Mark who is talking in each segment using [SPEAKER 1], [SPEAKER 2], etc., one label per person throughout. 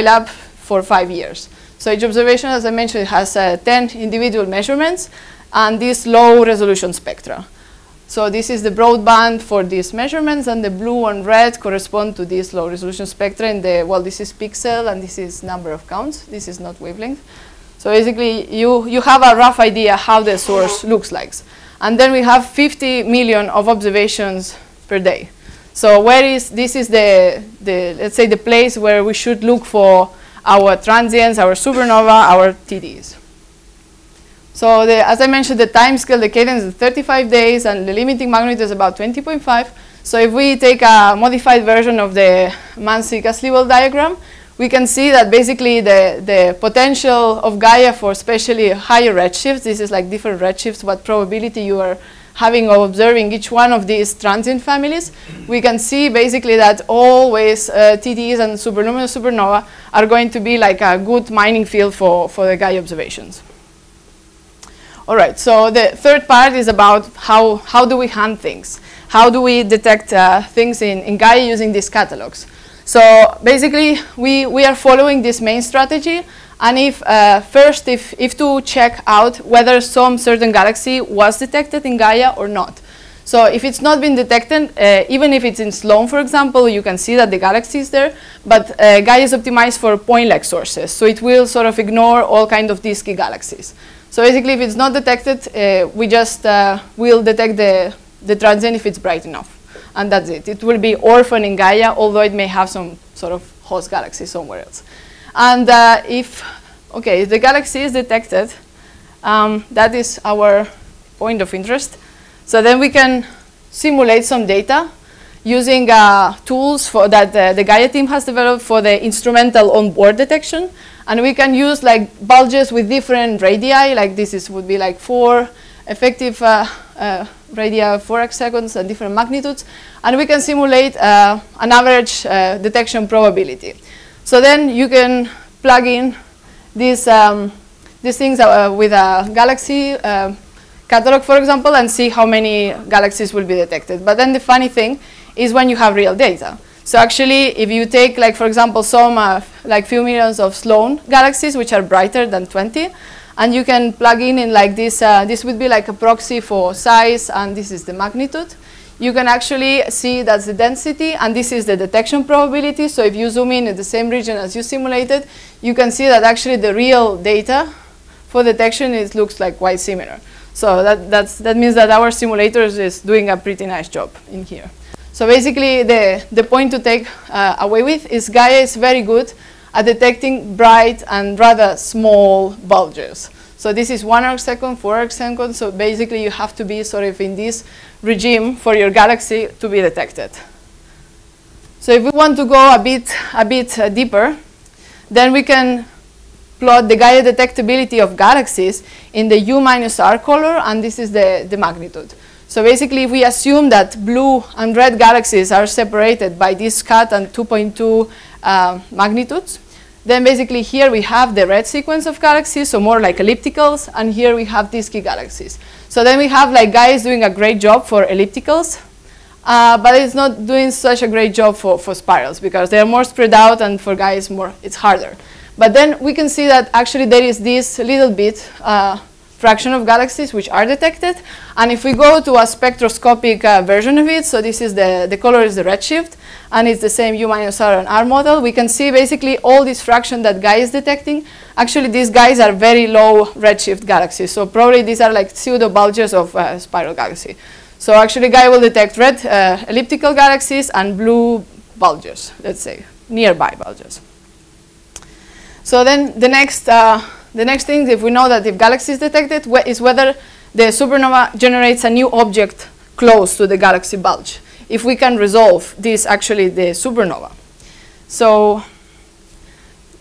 [SPEAKER 1] Skylab for 5 years. So each observation, as I mentioned, has 10 individual measurements and these low resolution spectra. So this is the broadband for these measurements, and the blue and red correspond to these low resolution spectra in the, well, this is pixel and this is number of counts. This is not wavelength. So basically you have a rough idea how the source looks like. And then we have 50 million of observations per day. So this is the let's say the place where we should look for our transients, our supernova, our TDs. So as I mentioned, the time scale, the cadence is 35 days, and the limiting magnitude is about 20.5. So if we take a modified version of the Mansi gas level diagram, we can see that basically the potential of Gaia for especially higher redshifts, this is like different redshifts, what probability you are having of observing each one of these transient families, we can see basically that always TDs and supernova are going to be like a good mining field for the Gaia observations. All right, so the third part is about how do we hunt things? How do we detect things in Gaia using these catalogs? So basically, we are following this main strategy. And if to check out whether some certain galaxy was detected in Gaia or not. So if it's not been detected, even if it's in Sloan, for example, you can see that the galaxy is there, but Gaia is optimized for point-like sources. So it will sort of ignore all kind of disky galaxies. So basically, if it's not detected, we just will detect the transient if it's bright enough. And that's it. It will be orphan in Gaia, although it may have some sort of host galaxy somewhere else. And if the galaxy is detected, that is our point of interest. So then we can simulate some data using tools that the Gaia team has developed for the instrumental on-board detection. And we can use like bulges with different radii, like this would be like 4 effective radii 4 arcseconds and different magnitudes. And we can simulate an average detection probability. So then you can plug in these things with a galaxy catalog, for example, and see how many galaxies will be detected. But then the funny thing is when you have real data. So actually, if you take, like, for example, some like few millions of Sloan galaxies, which are brighter than 20, and you can plug in like this, this would be like a proxy for size, and this is the magnitude. You can actually see that's the density, and this is the detection probability. So if you zoom in the same region as you simulated, you can see that actually the real data for detection looks like quite similar. So that means that our simulators is doing a pretty nice job in here. So basically, the point to take away with is Gaia is very good at detecting bright and rather small bulges. So this is 1 arcsecond, 4 arcseconds. So basically, you have to be sort of in this regime for your galaxy to be detected. So if we want to go a bit deeper, then we can plot the Gaia detectability of galaxies in the U minus R color, and this is the magnitude. So basically, if we assume that blue and red galaxies are separated by this cut and 2.2 magnitudes, then basically here we have the red sequence of galaxies, so more like ellipticals, and here we have disky galaxies. So then we have like Gaia is doing a great job for ellipticals, but it's not doing such a great job for spirals because they are more spread out, and for Gaia it's harder. But then we can see that actually there is this little bit fraction of galaxies which are detected, and if we go to a spectroscopic version of it, so this is the color is the redshift, and it's the same U minus R and R model, we can see basically all this fraction that Gaia is detecting. Actually, these guys are very low redshift galaxies, so probably these are like pseudo bulges of spiral galaxy. So actually, Gaia will detect red elliptical galaxies and blue bulges, let's say, nearby bulges. So then the next thing, if we know that if galaxy is detected, is whether the supernova generates a new object close to the galaxy bulge. If we can resolve this, actually, the supernova. So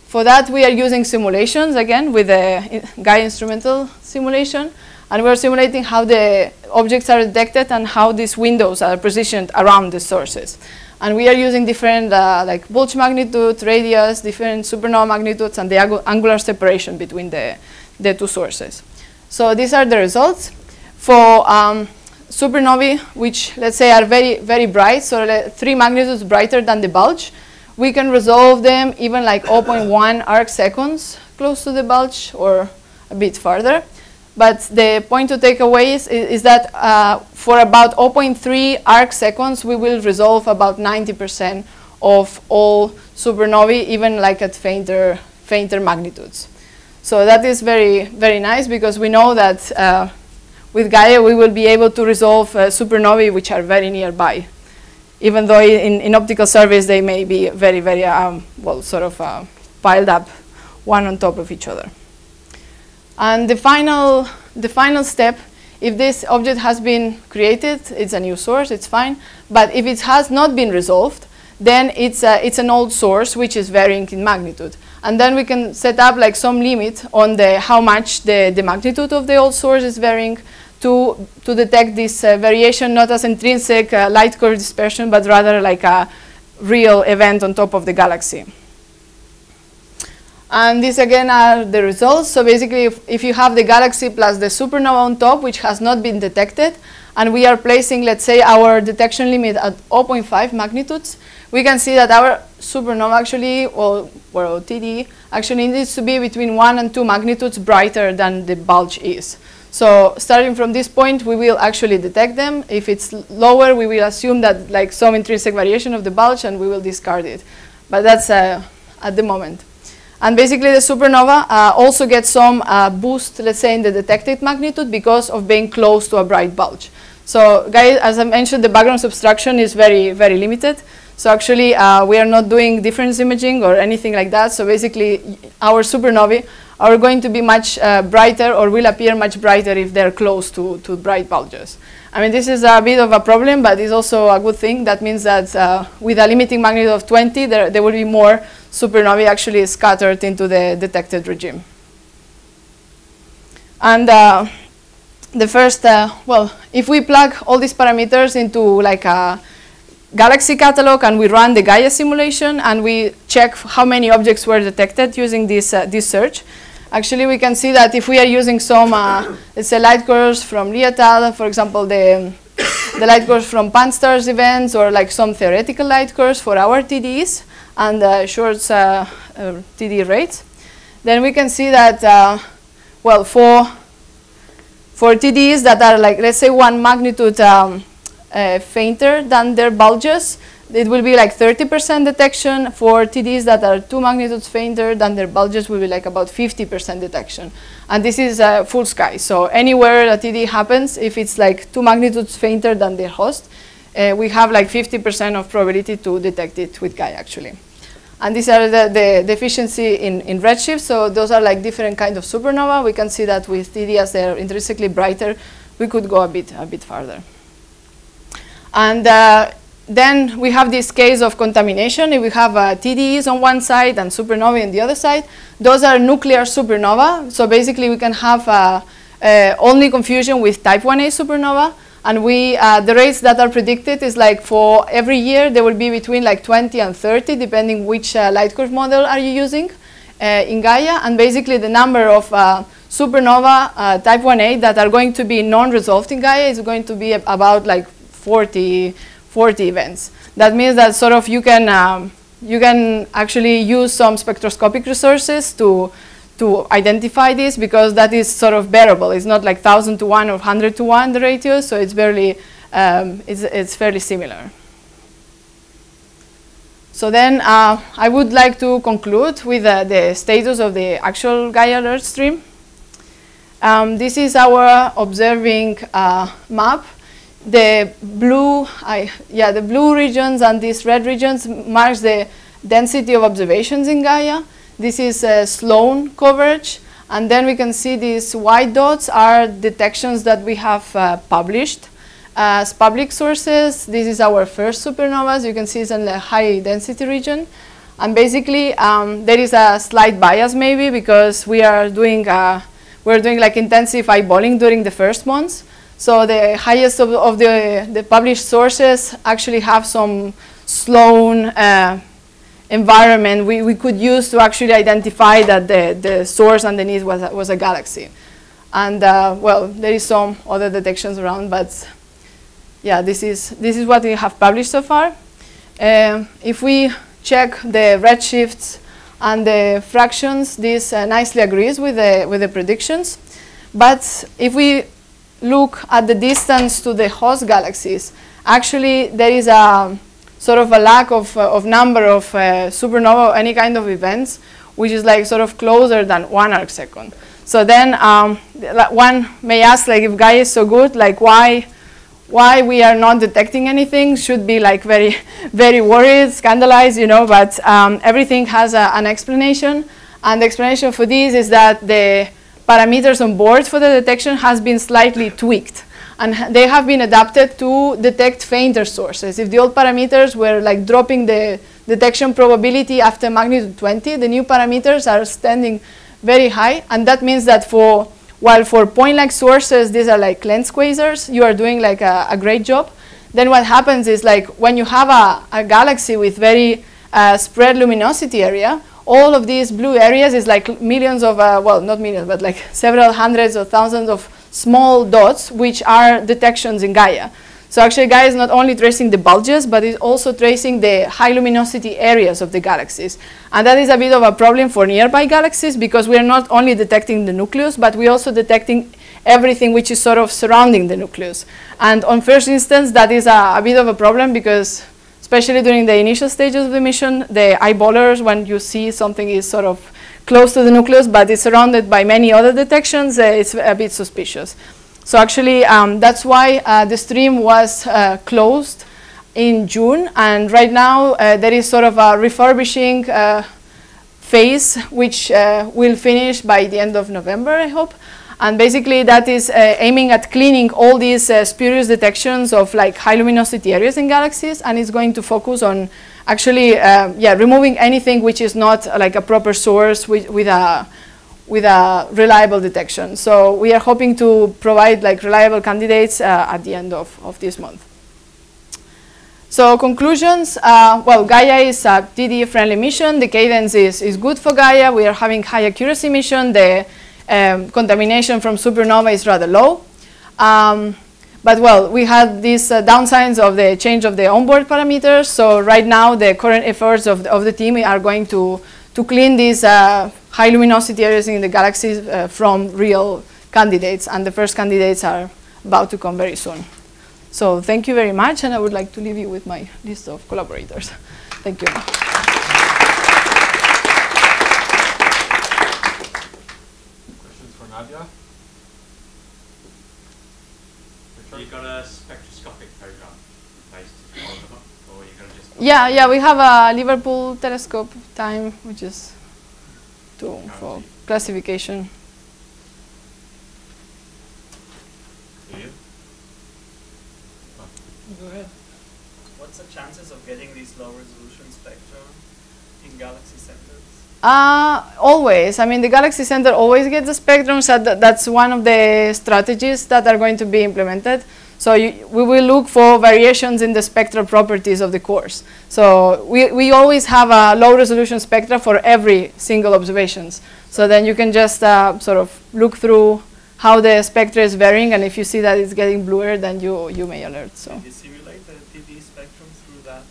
[SPEAKER 1] for that, we are using simulations, again, with the Gaia instrumental simulation. And we're simulating how the objects are detected and how these windows are positioned around the sources. And we are using different like bulge magnitude, radius, different supernova magnitudes, and the angular separation between the two sources. So these are the results. For supernovae, which let's say are very, very bright, so 3 magnitudes brighter than the bulge, we can resolve them even like 0.1 arc seconds close to the bulge or a bit farther. But the point to take away is that for about 0.3 arc seconds, we will resolve about 90% of all supernovae, even like at fainter magnitudes. So that is very, very nice, because we know that with Gaia, we will be able to resolve supernovae which are very nearby, even though in optical surveys they may be very, very, well, sort of piled up one on top of each other. And the final step, if this object has been created, it's a new source, it's fine. But if it has not been resolved, then it's an old source which is varying in magnitude. And then we can set up like some limit on how much the magnitude of the old source is varying to detect this variation, not as intrinsic light curve dispersion, but rather like a real event on top of the galaxy. And these again are the results. So basically, if you have the galaxy plus the supernova on top, which has not been detected, and we are placing, let's say, our detection limit at 0.5 magnitudes, we can see that our supernova actually, or TD, actually needs to be between 1 and 2 magnitudes brighter than the bulge is. So starting from this point, we will actually detect them. If it's lower, we will assume that like some intrinsic variation of the bulge, and we will discard it. But that's at the moment. And basically, the supernova also gets some boost, let's say, in the detected magnitude because of being close to a bright bulge. So, guys, as I mentioned, the background subtraction is very, very limited. So actually, we are not doing difference imaging or anything like that. So basically, our supernovae are going to be much brighter, or will appear much brighter if they're close to bright bulges. I mean, this is a bit of a problem, but it's also a good thing. That means that with a limiting magnitude of 20, there will be more supernovae actually scattered into the detected regime. And the first, well, if we plug all these parameters into like a galaxy catalog, and we run the Gaia simulation, and we check how many objects were detected using this search, actually we can see that if we are using some, let's say, light curves from Leotard, for example, the light curves from Pan-STARRS events, or like some theoretical light curves for our TDs and Short's TD rates, then we can see that, well, for TDs that are like, let's say, 1 magnitude fainter than their bulges, it will be like 30% detection. For TDs that are 2 magnitudes fainter than their bulges, will be like about 50% detection. And this is full sky. So anywhere a TD happens, if it's like 2 magnitudes fainter than their host, we have like 50% of probability to detect it with Gaia, actually. And these are the efficiency in redshift. So those are like different kinds of supernova. We can see that with TD, as they're intrinsically brighter, we could go a bit farther. And then we have this case of contamination. If we have TDs on one side and supernovae on the other side, those are nuclear supernova. So basically, we can have only confusion with type 1a supernova. And the rates that are predicted is like for every year, there will be between like 20 and 30, depending which light curve model are you using in Gaia. And basically, the number of supernova type 1a that are going to be non-resolved in Gaia is going to be about like 40 events. That means that sort of you can actually use some spectroscopic resources to identify this, because that is sort of bearable. It's not like 1,000 to 1 or 100 to 1 the ratio, so it's barely it's fairly similar. So then I would like to conclude with the status of the actual Gaia alert stream. This is our observing map. The blue, the blue regions and these red regions marks the density of observations in Gaia. This is Sloan coverage, and then we can see these white dots are detections that we have published as public sources. This is our first supernovas. You can see it's in the high density region, and basically there is a slight bias maybe because we're doing like intensive eyeballing during the first months. So the highest of the published sources actually have some Sloan environment we could use to actually identify that the source underneath was a galaxy. And well, there is some other detections around, but yeah, this is what we have published so far. If we check the redshifts and the fractions, this nicely agrees with the predictions. But if we look at the distance to the host galaxies, actually there is a sort of a lack of number of supernova or any kind of events, which is like sort of closer than 1 arcsecond. So then one may ask, like, if Gaia is so good, like why we are not detecting anything? Should be like very, very worried, scandalized, you know, but everything has an explanation. And the explanation for this is that the parameters on board for the detection has been slightly tweaked. And they have been adapted to detect fainter sources. If the old parameters were like dropping the detection probability after magnitude 20, the new parameters are standing very high. And that means that while for point-like sources, these are like lens quasars, you are doing like a great job. Then what happens is, like, when you have a galaxy with very spread luminosity area, all of these blue areas is like millions of, well, not millions, but like several hundreds or thousands of small dots, which are detections in Gaia. So actually Gaia is not only tracing the bulges, but it's also tracing the high luminosity areas of the galaxies. And that is a bit of a problem for nearby galaxies, because we are not only detecting the nucleus, but we're also detecting everything which is sort of surrounding the nucleus. And on first instance, that is a bit of a problem, because especially during the initial stages of the mission, the eyeballers, when you see something is sort of close to the nucleus, but it's surrounded by many other detections, it's a bit suspicious. So actually, that's why the stream was closed in June. And right now, there is sort of a refurbishing phase, which will finish by the end of November, I hope. And basically, that is aiming at cleaning all these spurious detections of like high luminosity areas in galaxies, and it's going to focus on actually, removing anything which is not like a proper source with a reliable detection. So we are hoping to provide like reliable candidates at the end of this month. So conclusions, well, Gaia is a TD-friendly mission. The cadence is good for Gaia. We are having high accuracy mission. The contamination from supernova is rather low. But well, we had these downsides of the change of the onboard parameters. So right now, the current efforts of the team are going to clean these high luminosity areas in the galaxies from real candidates. And the first candidates are about to come very soon. So thank you very much. And I would like to leave you with my list of collaborators. Thank you.
[SPEAKER 2] Questions for Nadia? You got a spectroscopic program based on them, or you gonna just?
[SPEAKER 1] Yeah, we have a Liverpool telescope time, which is for classification.
[SPEAKER 2] You?
[SPEAKER 3] Go ahead. What's the chances of getting these low resolution spectra in galaxy centers?
[SPEAKER 1] Always. I mean, the galaxy center always gets the spectrum, so that's one of the strategies that are going to be implemented. So we will look for variations in the spectral properties of the cores. So we always have a low resolution spectra for every single observations. So then you can just sort of look through how the spectra is varying, and if you see that it's getting bluer, then you may alert. So.
[SPEAKER 3] Did you simulate the TD spectrum through that?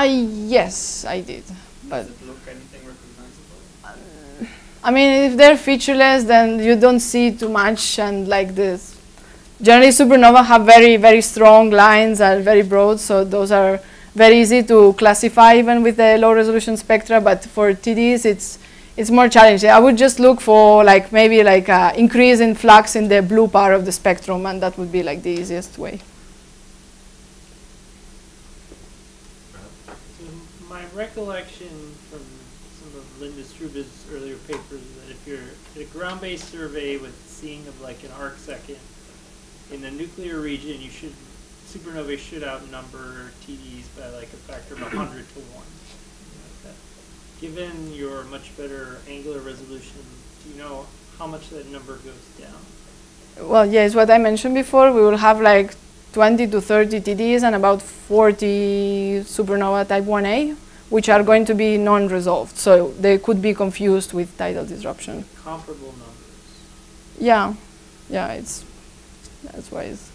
[SPEAKER 1] Yes, I did. But
[SPEAKER 3] does it look anything recognizable?
[SPEAKER 1] I mean, if they're featureless, then you don't see too much, and like this. Generally, supernova have very, very strong lines, are very broad, so those are very easy to classify even with the low resolution spectra. But for TDs, it's more challenging. I would just look for like maybe like increase in flux in the blue part of the spectrum, and that would be like the easiest way.
[SPEAKER 4] So my recollection from some of Linda Strube's earlier papers is that if you're at a ground-based survey with seeing of like an arcsecond in the nuclear region, supernovae should outnumber TDs by like a factor of 100 to 1. Like that. Given your much better angular resolution, do you know how much that number goes down?
[SPEAKER 1] Well, yes, what I mentioned before, we will have like 20 to 30 TDs and about 40 supernova type 1A, which are going to be non-resolved. So they could be confused with tidal disruption.
[SPEAKER 4] Comparable numbers.
[SPEAKER 1] Yeah, that's why it's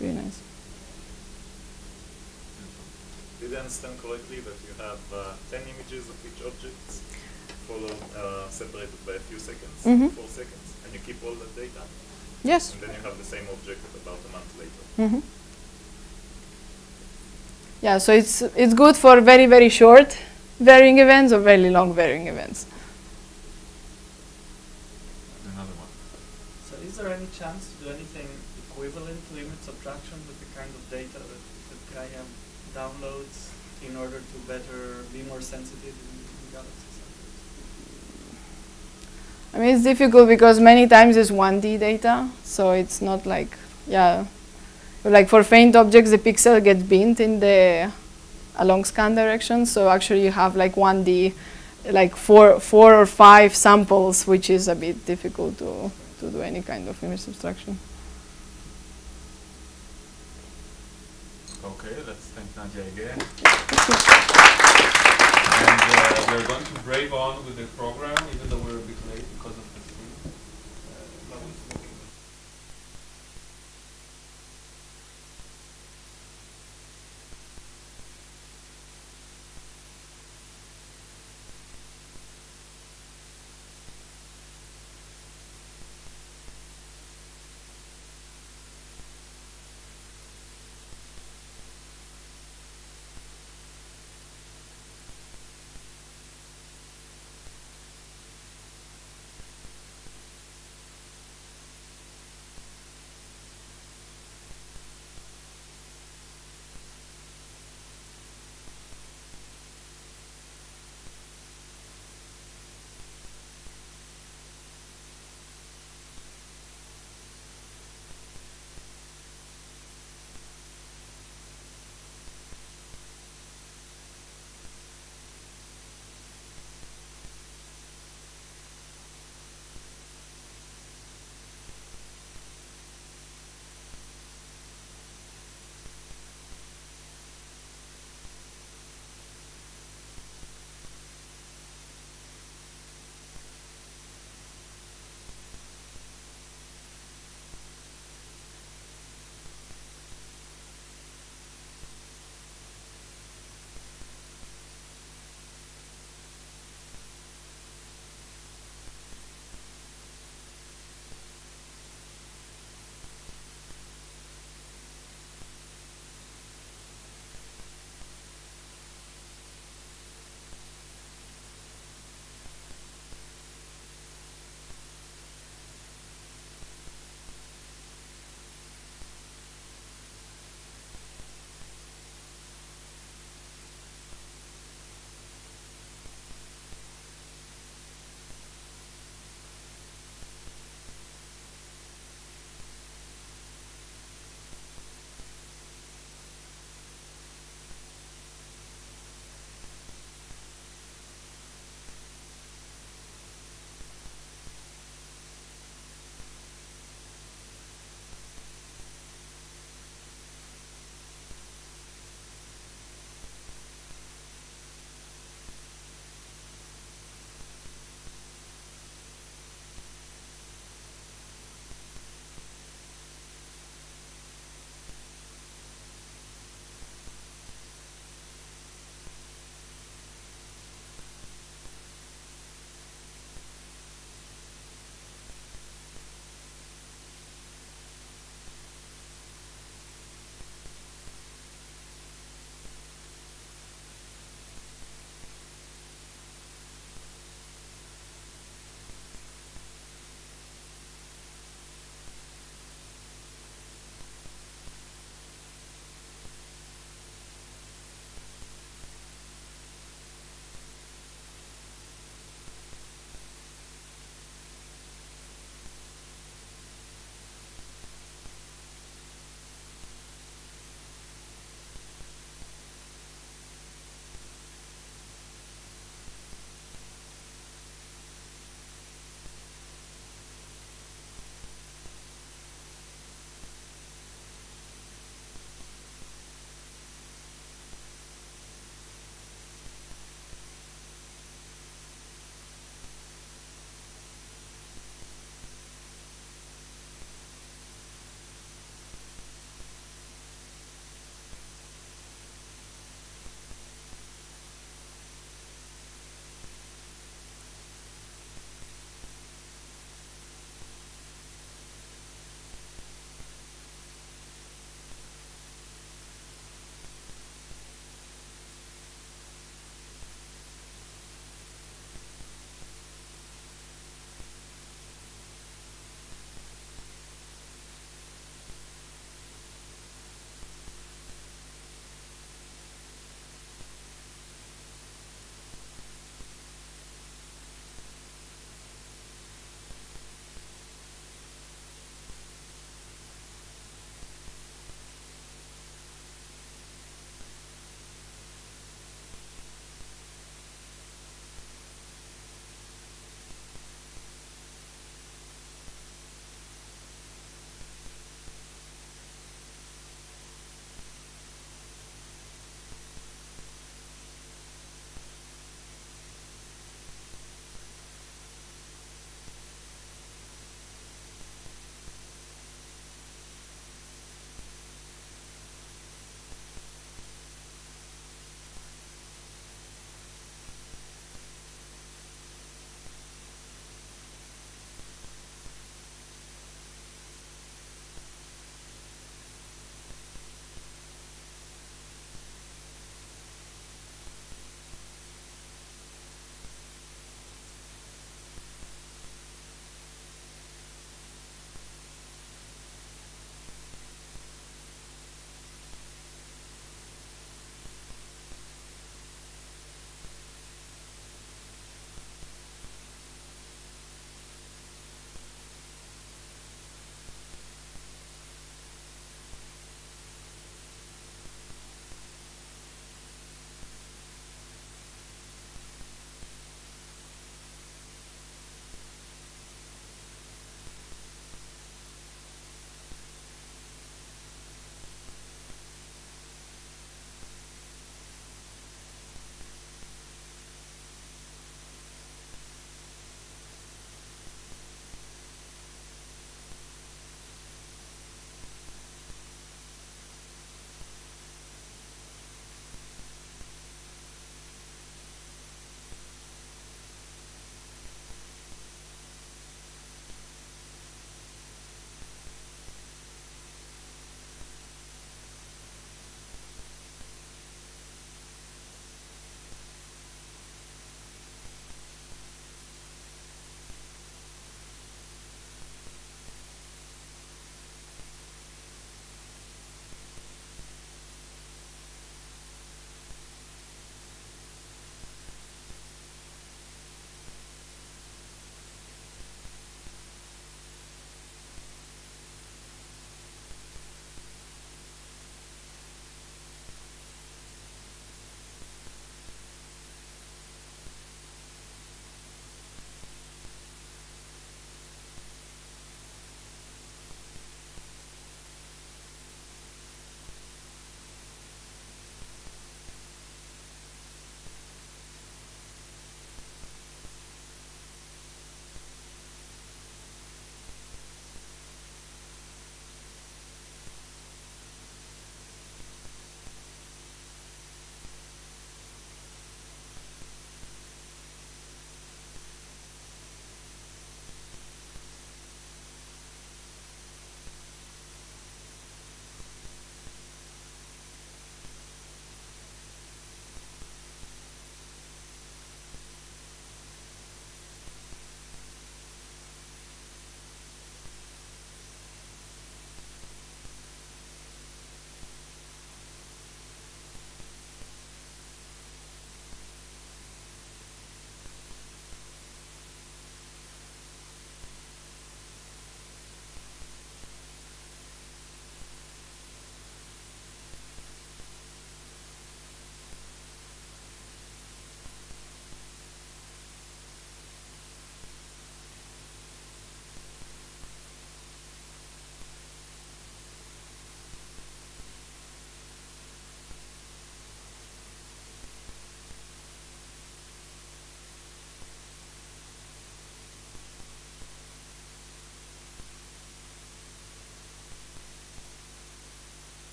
[SPEAKER 1] really nice.
[SPEAKER 5] did I understand correctly that you have 10 images of each object followed, separated by a few seconds, 4 seconds, and you keep all that data?
[SPEAKER 1] Yes.
[SPEAKER 5] And then you have the same object about a month later.
[SPEAKER 1] Yeah, so it's good for very, very short varying events or very long varying events.
[SPEAKER 5] Another one.
[SPEAKER 3] So is there any chance to do anything equivalent to image subtraction with the kind of data that Gaia downloads in order to better be more sensitive in galaxy centers?
[SPEAKER 1] I mean, it's difficult because many times it's 1D data, so it's not like, yeah, like for faint objects, the pixel gets binned in the along scan direction, so actually you have like 1D, like four or five samples, which is a bit difficult to do any kind of image subtraction.
[SPEAKER 5] Okay, let's thank Nadia again. And we're going to brave on with the program, even though we're a bit late because of